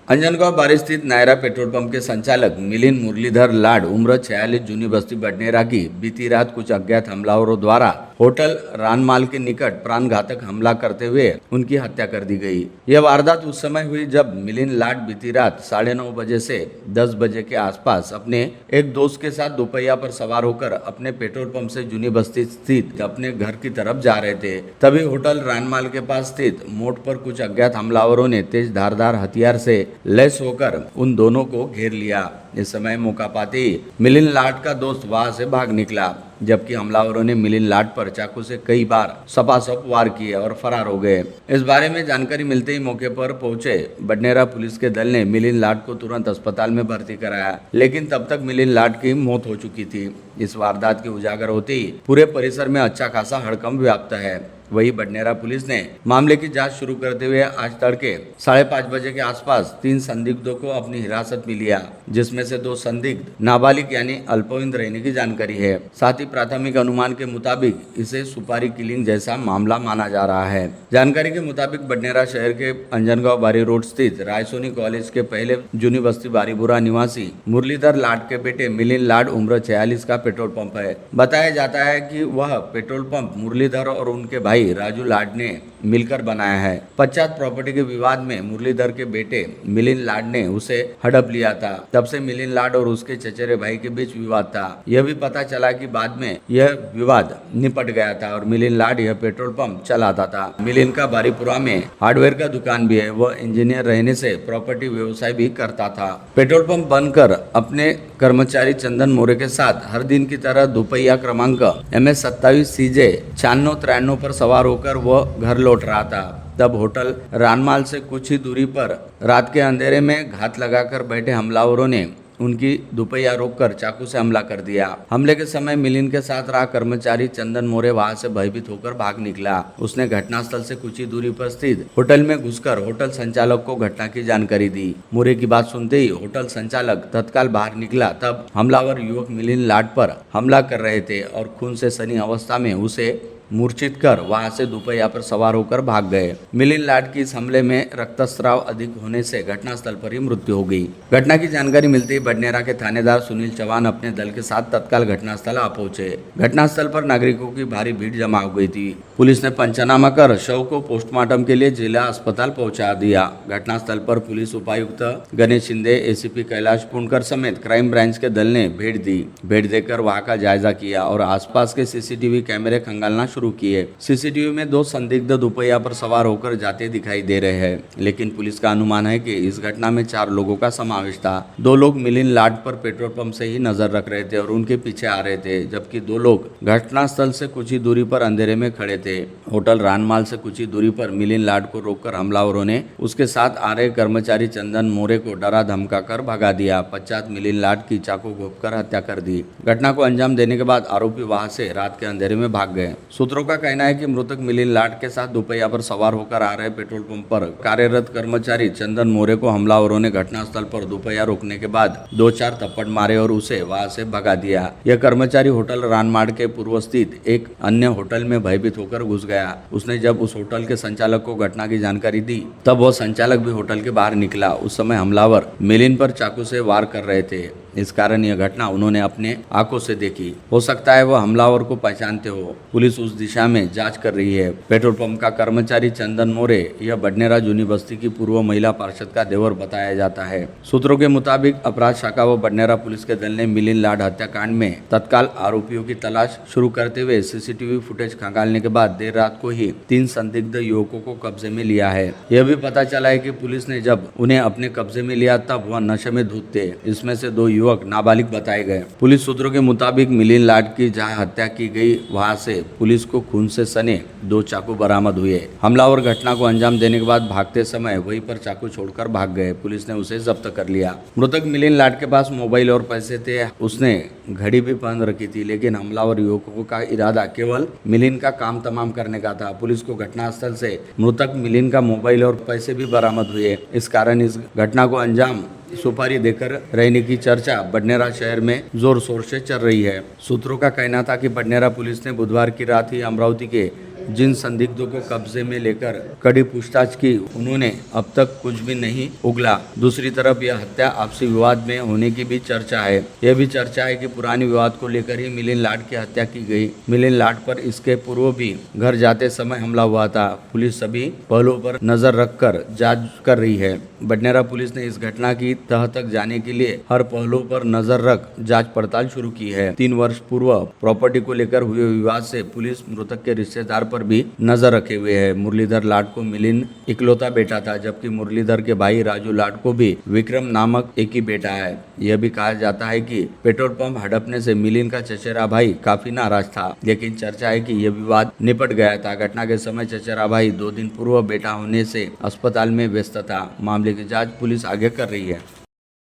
अंजनगांव बारी स्थित Naira petrol pump के संचालक मिलिंद मुरलीधर लाड उम्र 46 जूनी बस्ती बडनेरा की बीती रात कुछ अज्ञात हमलावरों द्वारा होटल रानमाल के निकट प्राणघातक हमला करते हुए उनकी हत्या कर दी गई। यह वारदात उस समय हुई जब मिलिंद लाड बीती रात 9:30 बजे से 10 बजे के आसपास अपने एक दोस्त के साथ दोपहिया पर सवार होकर अपने पेट्रोल पंप से जूनी बस्ती स्थित अपने घर की तरफ जा रहे थे। तभी होटल रानमाल के पास स्थित मोड़ पर कुछ अज्ञात हमलावरों ने तेज धारदार हथियार से लैस होकर उन दोनों को घेर लिया। इस समय मौका पाते ही मिलिंद लाड का दोस्त वहां से भाग निकला, जबकि हमलावरों ने मिलिंद लाड पर चाकू से कई बार सपासप वार किए और फरार हो गए। इस बारे में जानकारी मिलते ही मौके पर पहुंचे बडनेरा पुलिस के दल ने मिलिंद लाड को तुरंत अस्पताल में भर्ती कराया, लेकिन तब तक मिलिंद लाड की मौत हो चुकी थी। इस वारदात के उजागर होते ही पूरे परिसर में अच्छा खासा हड़कंप व्याप्त है। वही बडनेरा पुलिस ने मामले की जांच शुरू करते हुए आज तड़के 5:30 बजे के आसपास 3 संदिग्धों को अपनी हिरासत में लिया, जिसमें से 2 संदिग्ध नाबालिग यानी अल्पवयीन रहने की जानकारी है। साथ ही प्राथमिक अनुमान के मुताबिक इसे सुपारी किलिंग जैसा मामला माना जा रहा है। जानकारी के मुताबिक बडनेरा शहर के अंजनगांव बारी रोड स्थित रायसोनी कॉलेज के पहले जूनी बस्ती बारीपुरा निवासी मुरलीधर लाड के बेटे मिलिंद लाड उम्र 46 का पेट्रोल पंप है। बताया जाता है कि वह पेट्रोल पंप मुरलीधर और उनके भाई राजू लाड ने मिलकर बनाया है। पश्चात प्रॉपर्टी के विवाद में मुरलीधर के बेटे मिलिंद लाड ने उसे हड़प लिया था। तब से मिलिंद लाड और उसके चचेरे भाई के बीच विवाद था। यह भी पता चला कि बाद में यह विवाद निपट गया था और मिलिंद लाड यह पेट्रोल पंप चलाता था। मिलिंद का बारीपुरा में हार्डवेयर का दुकान भी है। वह इंजीनियर रहने से प्रॉपर्टी व्यवसाय भी करता था। पेट्रोल पंप बंद कर अपने कर्मचारी चंदन मोरे के साथ हर दिन की तरह दोपहिया क्रमांक MS 27 CJ 9693 पर सवार होकर वह घर लौट रहा था। तब होटल रानमाल से कुछ ही दूरी पर रात के अंधेरे में घात लगाकर बैठे हमलावरों ने उनकी दोपहिया रोककर चाकू से हमला कर दिया। हमले के समय मिलिंद के साथ रहा कर्मचारी चंदन मोरे वहां से भयभीत होकर भाग निकला। उसने घटनास्थल से कुछ ही दूरी पर स्थित होटल में घुसकर होटल संचालक को घटना की जानकारी दी। मोरे की बात सुनते ही होटल संचालक तत्काल बाहर निकला। तब हमलावर युवक मिलिंद लाड पर हमला कर रहे थे और खून से सनी अवस्था में उसे मूर्छित कर वहां से दोपहिया पर सवार होकर भाग गए। मिलिंद लाड की इस हमले में रक्तस्राव अधिक होने से घटनास्थल पर ही मृत्यु हो गई। घटना की जानकारी मिलते ही बडनेरा के थानेदार सुनील चौहान अपने दल के साथ तत्काल घटनास्थल आ पहुंचे। घटनास्थल पर नागरिकों की भारी भीड़ जमा हो गई थी। पुलिस ने पंचनामा कर शव को पोस्टमार्टम के लिए जिला अस्पताल पहुंचा दिया। घटनास्थल पर पुलिस उपायुक्त गणेश शिंदे, ACP कैलाश पुणकर समेत क्राइम ब्रांच के दल ने भेंट दी। भेंट देकर वहां का जायजा किया और आसपास के CCTV कैमरे खंगालना शुरू किए। CCTV में 2 संदिग्ध दोपहिया पर सवार होकर जाते दिखाई दे रहे हैं, लेकिन पुलिस का अनुमान है कि इस घटना में 4 लोगों का समावेश था। 2 लोग मिलिंद लाड पर पेट्रोल पंप से ही नजर रख रहे थे और उनके पीछे आ रहे थे, जबकि 2 लोग घटनास्थल से कुछ ही दूरी पर अंधेरे में खड़े थे। होटल रानमाल से कुछ ही दूरी पर मिलिंद लाड को रोककर हमलावरों ने उसके साथ आ रहे कर्मचारी चंदन मोरे को डरा धमका कर भगा दिया। पश्चात मिलिंद लाड की चाकू घोंपकर हत्या कर दी। घटना को अंजाम देने के बाद आरोपी वहां से रात के अंधेरे में भाग गए। सूत्रों का कहना है कि मृतक मिलिंद लाड के साथ दोपहिया पर सवार होकर आ रहे पेट्रोल पंप पर कार्यरत कर्मचारी चंदन मोरे को हमलावरों ने घटनास्थल पर दोपहिया रोकने के बाद 2-4 थप्पड़ मारे और उसे वहां से भगा दिया। यह कर्मचारी होटल रानमाल के पूर्व स्थित एक अन्य होटल में भयभीत होकर घुस गया। उसने जब उस होटल के संचालक को घटना की जानकारी दी, तब वह संचालक भी होटल के बाहर निकला। उस समय हमलावर मिलिंद पर चाकू से वार कर रहे थे। इस कारण यह घटना उन्होंने अपने आंखों से देखी। हो सकता है वह हमलावर को पहचानते हो। पुलिस उस दिशा में जांच कर रही है। पेट्रोल पंप का कर्मचारी चंदन मोरे यह बडनेरा जूनी बस्ती की पूर्व महिला पार्षद का देवर बताया जाता है। सूत्रों के मुताबिक अपराध शाखा व बडनेरा पुलिस के दल ने मिलिंद लाड हत्याकांड में तत्काल आरोपियों की तलाश शुरू करते हुए CCTV फुटेज खंगालने के बाद देर रात को ही 3 संदिग्ध युवकों को कब्जे में लिया है। यह भी पता चला है कि पुलिस ने जब उन्हें अपने कब्जे में लिया तब वह नशे में धुत थे। इसमें से 2 युवक नाबालिग बताए गए। पुलिस सूत्रों के मुताबिक मिलिंद लाड की जहां हत्या की गई वहां से पुलिस को खून से सने 2 चाकू बरामद हुए। हमलावर घटना को अंजाम देने के बाद भागते समय वहीं पर चाकू छोड़कर भाग गए। पुलिस ने उसे जब्त कर लिया। मृतक मिलिंद लाड के पास मोबाइल और पैसे थे। उसने घड़ी भी पहन रखी थी, लेकिन हमलावर युवकों का इरादा केवल मिलिंद का काम तमाम करने का था। पुलिस को घटनास्थल से मृतक मिलिंद का मोबाइल और पैसे भी बरामद हुए। इस कारण इस घटना को अंजाम सुपारी देकर रहने की चर्चा बडनेरा शहर में जोर शोर से चल रही है। सूत्रों का कहना था कि बडनेरा पुलिस ने बुधवार की रात ही अमरावती के जिन संदिग्धों को कब्जे में लेकर कड़ी पूछताछ की उन्होंने अब तक कुछ भी नहीं उगला। दूसरी तरफ यह हत्या आपसी विवाद में होने की भी चर्चा है। यह भी चर्चा है कि पुराने विवाद को लेकर ही मिलिंद लाड की हत्या की गई। मिलिंद लाड पर इसके पूर्व भी घर जाते समय हमला हुआ था। पुलिस सभी पहलुओं पर नजर रखकर जांच कर रही है। बडनेरा पुलिस ने इस घटना की तह तक जाने के लिए हर पहलू पर नजर रख जांच पड़ताल शुरू की है। 3 वर्ष पूर्व प्रॉपर्टी को लेकर हुए विवाद से पुलिस मृतक के रिश्तेदार पर भी नजर रखे हुए है। मुरलीधर लाड को मिलिंद इकलौता बेटा था, जबकि मुरलीधर के भाई राजू लाड को भी विक्रम नामक एक ही बेटा है। यह भी कहा जाता है कि पेट्रोल पंप हड़पने से मिलिंद का चचेरा भाई काफी नाराज था, लेकिन चर्चा है कि यह विवाद निपट गया था। घटना के समय चचेरा भाई 2 दिन पूर्व बेटा होने से अस्पताल में व्यस्त था। मामले की जांच पुलिस आगे कर रही है।